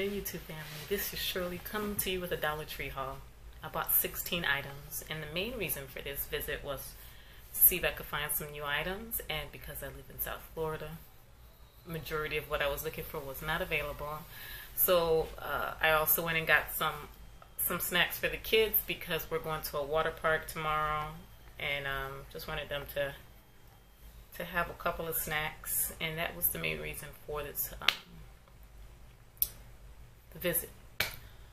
afternoon, YouTube family. This is Shirley coming to you with a Dollar Tree haul. I bought 16 items, and the main reason for this visit was to see if I could find some new items, and because I live in South Florida, majority of what I was looking for was not available. So I also went and got some snacks for the kids because we're going to a water park tomorrow, and just wanted them to have a couple of snacks, and that was the main reason for this visit.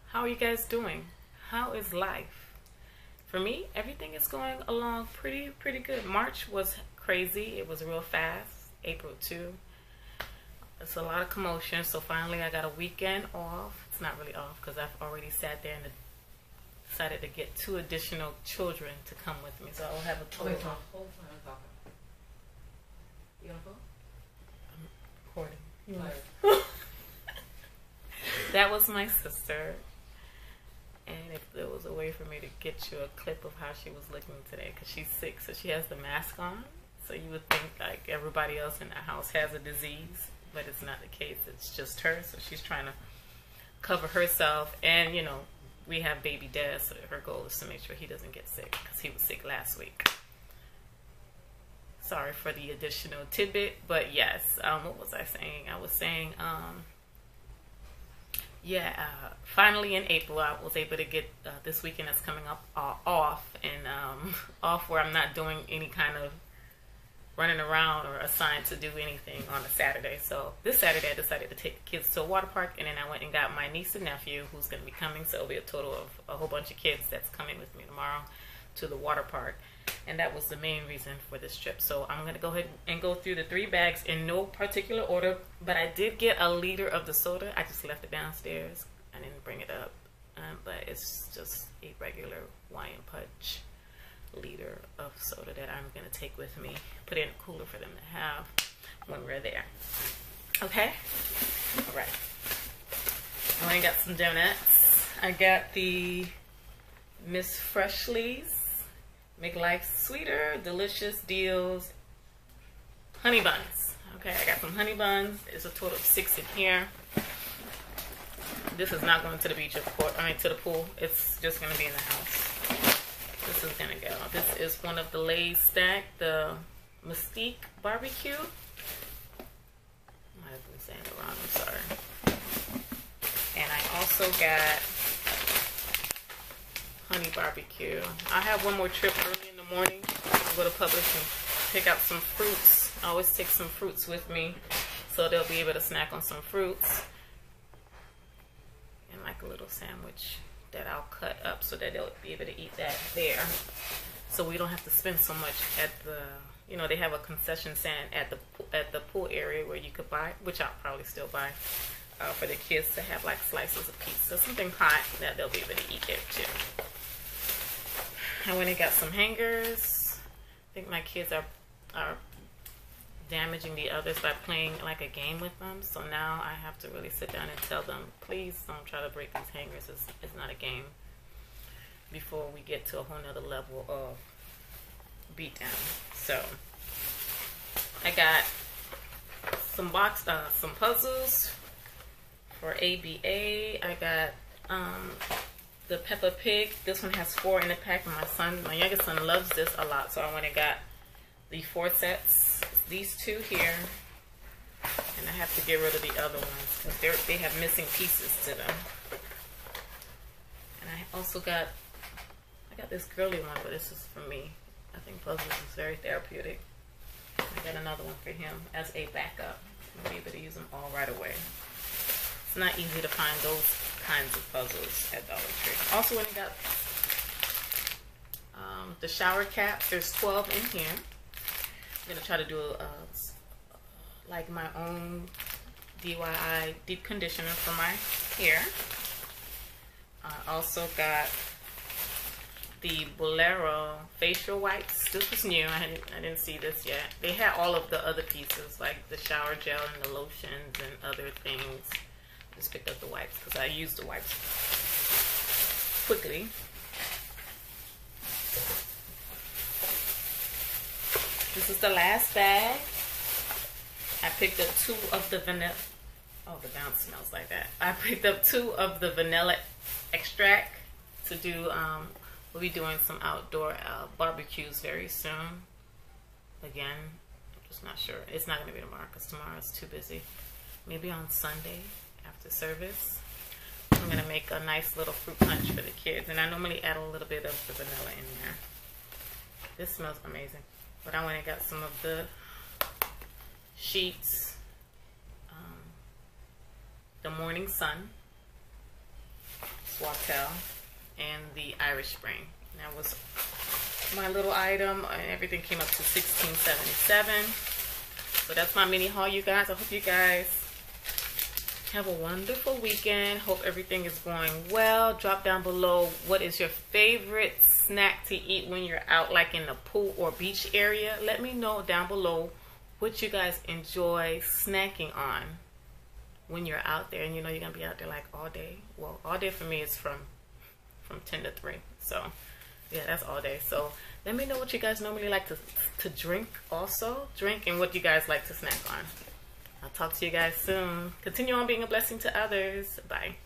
How are you guys doing? How is life? For me, everything is going along pretty good. March was crazy. It was real fast. April too. It's a lot of commotion. So finally I got a weekend off. It's not really off because I've already sat there and decided to get 2 additional children to come with me. So I'll have a total. Wait, hold on, I'm talking. You on the phone? I'm recording. That was my sister, and if there was a way for me to get you a clip of how she was looking today, because she's sick, so she has the mask on, so you would think like everybody else in the house has a disease, but it's not the case. It's just her, so she's trying to cover herself, and you know, we have baby dad, so her goal is to make sure he doesn't get sick, because he was sick last week. Sorry for the additional tidbit, but yes, what was I saying? I was saying, finally in April I was able to get this weekend that's coming up off, and off where I'm not doing any kind of running around or assigned to do anything on a Saturday. So this Saturday I decided to take the kids to a water park, and then I went and got my niece and nephew who's going to be coming, so it'll be a total of a whole bunch of kids that's coming with me tomorrow to the water park. And that was the main reason for this trip. So I'm going to go ahead and go through the 3 bags in no particular order. But I did get a liter of the soda. I just left it downstairs. I didn't bring it up. But it's just a regular Hawaiian Punch liter of soda that I'm going to take with me. Put it in a cooler for them to have when we're there. Okay? Alright. I went and got some donuts. I got the Miss Freshly's Make Life Sweeter, Delicious Deals honey buns. Okay, I got some honey buns. There's a total of 6 in here. This is not going to the beach, of course. I mean, to the pool. It's just going to be in the house. This is going to go. This is one of the Lay's stack, the Mystique Barbecue. I might have been saying it wrong. I'm sorry. And I also got honey barbecue. I have one more trip early in the morning. I'll go to Publix and pick out some fruits. I always take some fruits with me, so they'll be able to snack on some fruits. And like a little sandwich that I'll cut up so that they'll be able to eat that there. So we don't have to spend so much at the, you know, they have a concession stand at the pool area where you could buy, which I'll probably still buy, for the kids to have like slices of pizza, something hot that they'll be able to eat there too. I went and got some hangers. I think my kids are damaging the others by playing like a game with them. So now I have to really sit down and tell them, please don't try to break these hangers. It's not a game. Before we get to a whole nother level of beatdown. So I got some puzzles for ABA. I got the Peppa Pig. This one has 4 in the pack. My youngest son loves this a lot, so I went and got the 4 sets. These 2 here, and I have to get rid of the other ones because they have missing pieces to them. And I also got this girly one, but this is for me. I think puzzles is very therapeutic. I got another one for him as a backup. I'll be able to use them all right away. It's not easy to find those kinds of puzzles at Dollar Tree. Also went and got the shower caps. There's 12 in here. I'm going to try to do like my own DIY deep conditioner for my hair. I also got the Bolero facial wipes. This was new. I didn't see this yet. They had all of the other pieces, like the shower gel and the lotions and other things. I just picked up the wipes because I used the wipes quickly. This is the last bag. I picked up 2 of the Oh, the bounce smells like that. I picked up 2 of the vanilla extract to do, we'll be doing some outdoor barbecues very soon. Again, I'm just not sure. It's not going to be tomorrow because tomorrow is too busy. Maybe on Sunday after service. I'm going to make a nice little fruit punch for the kids. And I normally add a little bit of the vanilla in there. This smells amazing. But I went and got some of the sheets. The Morning Sun, Swatel, and the Irish Spring. That was my little item, and everything came up to $16.77. So that's my mini haul, you guys. I hope you guys have a wonderful weekend. Hope everything is going well. Drop down below what is your favorite snack to eat when you're out, like in the pool or beach area. Let me know down below what you guys enjoy snacking on when you're out there, and you know you're gonna be out there like all day. Well, all day for me is from 10 to 3. So yeah, that's all day. So let me know what you guys normally like to drink, also drink, and what you guys like to snack on. I'll talk to you guys soon. Continue on being a blessing to others. Bye.